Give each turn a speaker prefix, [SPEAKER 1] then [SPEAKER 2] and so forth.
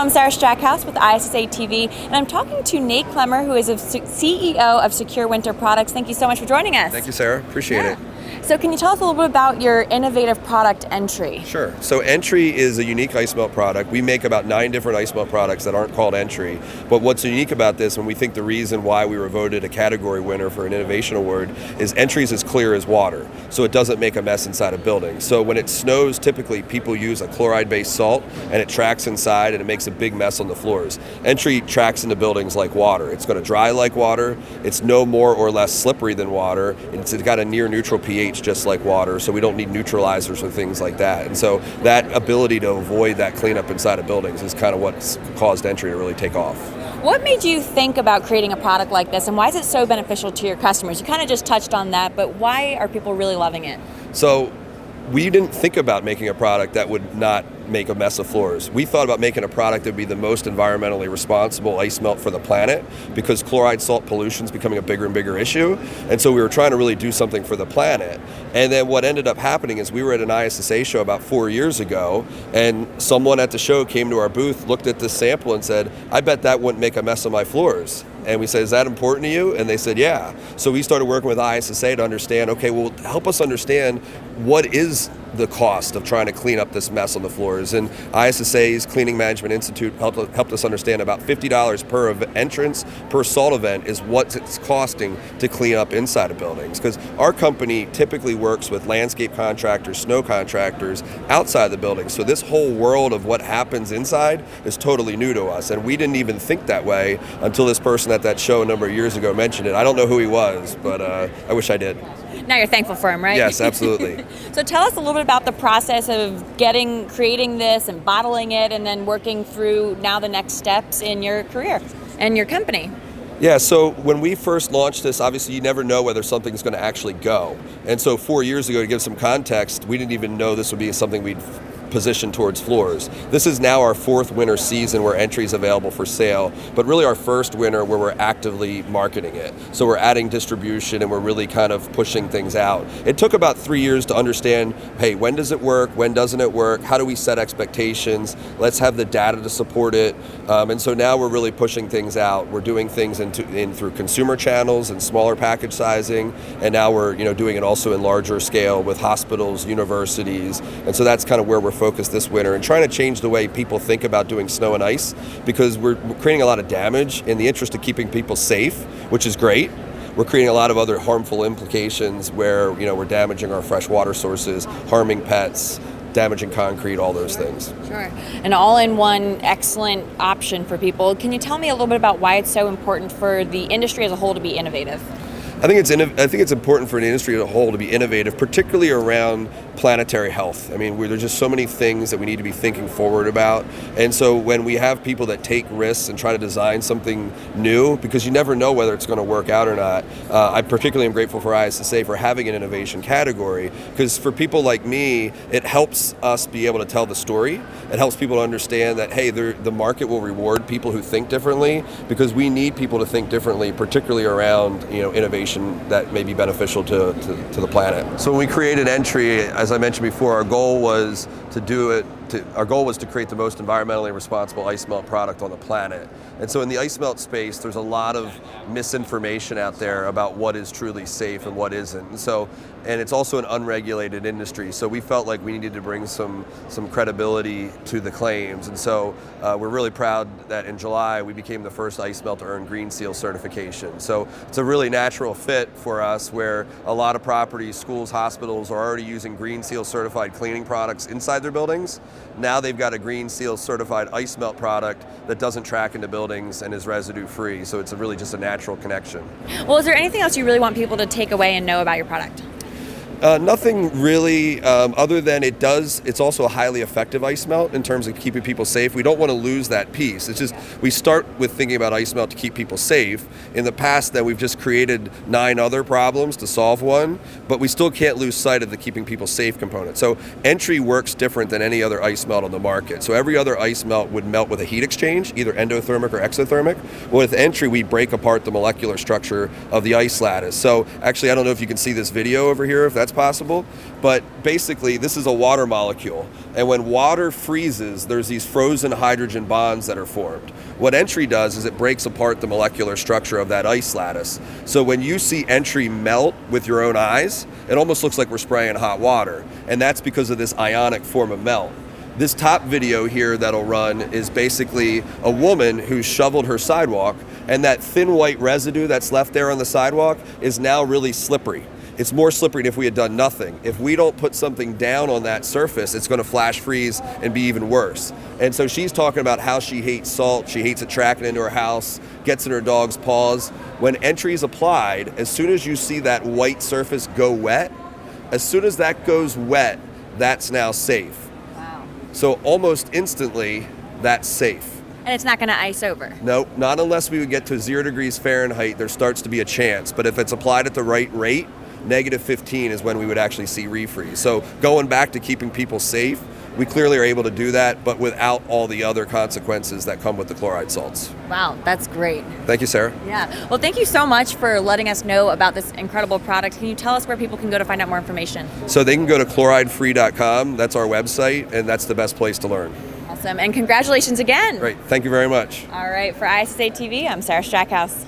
[SPEAKER 1] I'm Sarah Strackhouse with ISSA TV, and I'm talking to Nate Clemmer, who is a CEO of Secure Winter Products. Thank you so much for joining us.
[SPEAKER 2] Thank you, Sarah. Appreciate it.
[SPEAKER 1] So can you tell us a little bit about your innovative product, Entry?
[SPEAKER 2] Sure. So Entry is a unique ice melt product. We make about 9 different ice melt products that aren't called Entry. But what's unique about this, and we think the reason why we were voted a category winner for an innovation award, is Entry is as clear as water. So it doesn't make a mess inside a building. So when it snows, typically people use a chloride-based salt, and it tracks inside and it makes a big mess on the floors. Entry tracks into buildings like water. It's going to dry like water. It's no more or less slippery than water. It's got a near neutral pH just like water, so we don't need neutralizers or things like that. And so that ability to avoid that cleanup inside of buildings is kind of what's caused Entry to really take off.
[SPEAKER 1] What made you think about creating a product like this, and why is it so beneficial to your customers? You kind of just touched on that, but why are people really loving it?
[SPEAKER 2] So we didn't think about making a product that would not make a mess of floors. We thought about making a product that would be the most environmentally responsible ice melt for the planet, because chloride salt pollution is becoming a bigger and bigger issue. And so we were trying to really do something for the planet. And then what ended up happening is we were at an ISSA show about 4 years ago, and someone at the show came to our booth, looked at this sample and said, "I bet that wouldn't make a mess of my floors." And we said, "Is that important to you?" And they said, "Yeah." So we started working with ISSA to understand, okay, well, help us understand what is the cost of trying to clean up this mess on the floors. And ISSA's Cleaning Management Institute helped us understand about $50 per entrance, per salt event is what it's costing to clean up inside of buildings. Because our company typically works with landscape contractors, snow contractors outside the building. So this whole world of what happens inside is totally new to us. And we didn't even think that way until this person at that show a number of years ago mentioned it. I don't know who he was, but I wish I did.
[SPEAKER 1] Now you're thankful for him, right?
[SPEAKER 2] Yes, absolutely.
[SPEAKER 1] So tell us a little bit about the process of creating this and bottling it, and then working through now the next steps in your career and your company.
[SPEAKER 2] Yeah, so when we first launched this, obviously you never know whether something's going to actually go. And so 4 years ago, to give some context, we didn't even know this would be something we'd position towards floors. This is now our 4th winter season where Entry is available for sale, but really our first winter where we're actively marketing it. So we're adding distribution and we're really kind of pushing things out. It took about 3 years to understand, hey, when does it work? When doesn't it work? How do we set expectations? Let's have the data to support it. And so now we're really pushing things out. We're doing things through consumer channels and smaller package sizing, and now we're doing it also in larger scale with hospitals, universities, and so that's kind of where we're focused this winter, and trying to change the way people think about doing snow and ice, because we're creating a lot of damage in the interest of keeping people safe, which is great. We're creating a lot of other harmful implications where we're damaging our fresh water sources, harming pets, damaging concrete, all those things.
[SPEAKER 1] Sure. An all-in-one excellent option for people. Can you tell me a little bit about why it's so important for the industry as a whole to be innovative?
[SPEAKER 2] I think it's important for an industry as a whole to be innovative, particularly around planetary health. I mean, there's just so many things that we need to be thinking forward about. And so when we have people that take risks and try to design something new, because you never know whether it's going to work out or not, I particularly am grateful for ISSA for having an innovation category, because for people like me, it helps us be able to tell the story. It helps people to understand that, hey, the market will reward people who think differently, because we need people to think differently, particularly around innovation that may be beneficial to the planet. So when we created Entry, as I mentioned before, our goal was to create the most environmentally responsible ice melt product on the planet. And so in the ice melt space, there's a lot of misinformation out there about what is truly safe and what isn't. And it's also an unregulated industry, so we felt like we needed to bring some credibility to the claims. And so we're really proud that in July we became the first ice melt to earn Green Seal certification. So it's a really natural fit for us, where a lot of properties, schools, hospitals are already using Green Seal certified cleaning products inside their buildings. Now they've got a Green Seal certified ice melt product that doesn't track into buildings and is residue free. So it's really just a natural connection.
[SPEAKER 1] Well, is there anything else you really want people to take away and know about your product?
[SPEAKER 2] Nothing really, other than it's also a highly effective ice melt in terms of keeping people safe. We don't want to lose that piece. It's just, we start with thinking about ice melt to keep people safe. In the past, that we've just created 9 other problems to solve one, but we still can't lose sight of the keeping people safe component. So Entry works different than any other ice melt on the market. So every other ice melt would melt with a heat exchange, either endothermic or exothermic. With Entry, we break apart the molecular structure of the ice lattice. So actually, I don't know if you can see this video over here, if that's that's possible. But basically, this is a water molecule. And when water freezes, there's these frozen hydrogen bonds that are formed. What Entry does is it breaks apart the molecular structure of that ice lattice. So when you see Entry melt with your own eyes, it almost looks like we're spraying hot water. And that's because of this ionic form of melt. This top video here that'll run is basically a woman who shoveled her sidewalk, and that thin white residue that's left there on the sidewalk is now really slippery. It's more slippery than if we had done nothing. If we don't put something down on that surface, it's going to flash freeze and be even worse. And so she's talking about how she hates salt, she hates it tracking into her house, gets in her dog's paws. When Entry is applied, as soon as you see that white surface go wet, as soon as that goes wet, that's now safe.
[SPEAKER 1] Wow.
[SPEAKER 2] So almost instantly, that's safe.
[SPEAKER 1] And it's not going to ice over.
[SPEAKER 2] No, not unless we would get to 0 degrees Fahrenheit, there starts to be a chance. But if it's applied at the right rate, -15 is when we would actually see refreeze. So going back to keeping people safe, we clearly are able to do that, but without all the other consequences that come with the chloride salts.
[SPEAKER 1] Wow, that's great.
[SPEAKER 2] Thank you, Sarah.
[SPEAKER 1] Yeah. Well, thank you so much for letting us know about this incredible product. Can you tell us where people can go to find out more information?
[SPEAKER 2] So they can go to chloridefree.com. That's our website, and that's the best place to learn.
[SPEAKER 1] Awesome. And congratulations again.
[SPEAKER 2] Great. Thank you very much.
[SPEAKER 1] All right. For ISSA TV, I'm Sarah Strackhouse.